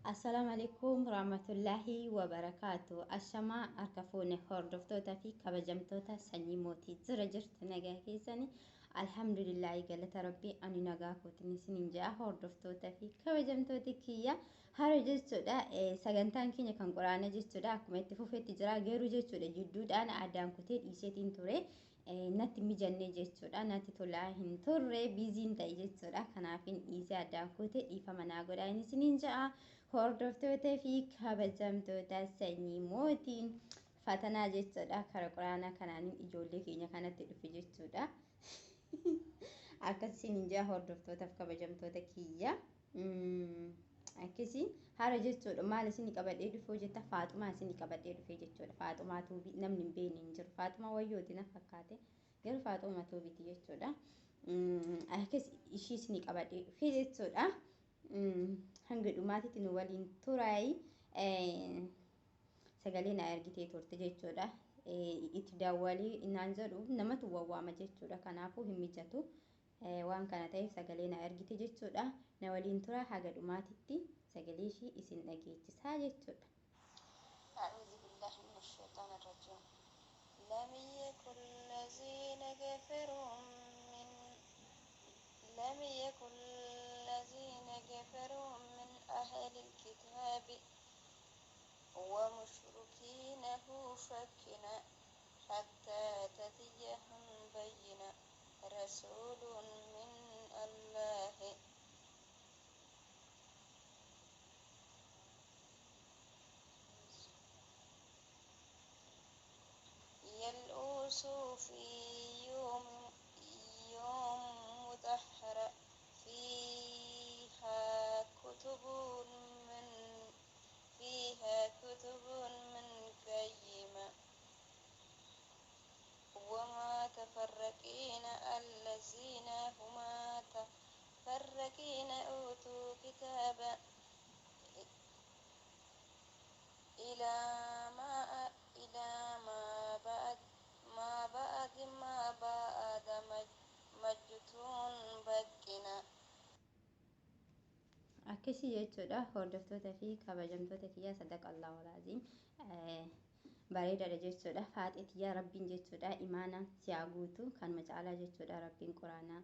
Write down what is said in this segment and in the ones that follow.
السلام عليكم ورحمة الله وبركاته. الشماء أركفوني هردفتوتا في كبجمتوتا سني موتي زرجرت نجا كيساني. الحمد لله قالت ربي أني نجا كوتني سنين جاء هردفتوتا في كبجمتوتي كيا هرجت سودا سجنتان كيني كان قرانا جت سودا كميت فوفي تجرا غيرو جت سودا جدود أنا أدان كوتين إيشتين توري natti mijanne jechuudha. Natti tolaa hin turre biiziin ta'e jechuudha. Kanaafin dhiisee addaan kuute dhiifama naa godhaa isiniin ja'a. Hordoftoota fi kabajamtoota sanyii mootiin fatanaa jechuudha. Kara quraanaa kanaanin ijoollee keenya kanatti dhufe jechuudha. Akkas isiniin ja'a hordoftootaaf kabajamtoota kiyya. Akkasii haala jechuudha. Maal isin qabadhee dhufuu jetta Faaxumaa isin qabadhee dhufee jechuudha. Faaxumaatu namni hin beekne hin jiru. Faaxumaa wayyooti na fakkaate. Garuu Faaxumaatu biti jechuudha. Akkas ishii isin qabadhee dhufee jechuudha. Hanga dhumaatitti nu waliin turai sagalee na argitee turte jechuudha. Itti daawwalii innaan jedhu namatu wawwaama jechuudha. Kanaafuu hin mijatu. Waan kana ta'eef sagalee na argite jechuudha. Na waliin tura haga dhumaatitti sagalee ishii isin dhageechisaa jechuudha. أعوذ بالله من الشيطان الرجيم. لم يكن الذين كفروا من أهل الكتاب ومشركين فكنا حتى تأتيهم بينة رسول من الله يلؤس في يوم مطهر فيها كتب من قيمة وما تفرقين الذين أوتوا كتاب إلى ما بعد مجتون بكنا. Akkasii jechuudha. Hordoftoota fi kabajamtoota kiyya sadaqallahu alaaziim. Bareedaadha jechuudha. Faaxeetiyyaa rabbiin jechuudha. Imaana si haa guutu kan macaalaa jechuudha. Rabbiin quraanaa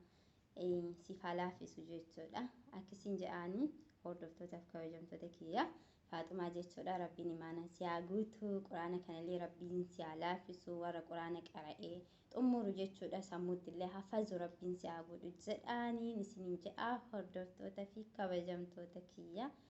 si haa laaffisu jechuudha. Akkasiin jedhaanii hordoftootaaf kabajamtoota kiyya. Faaxumaa jechuudha. Rabbiin imaana si haa guutu. Quraana kanallee rabbiin si haa laaffisu. Warra quraana qara'ee xumuru jechuudha. Sammuutti illee hafazu rabbiin si haa godhu jedhaanii isiniin jedhaa hordoftoota fi kabajamtoota kiyya.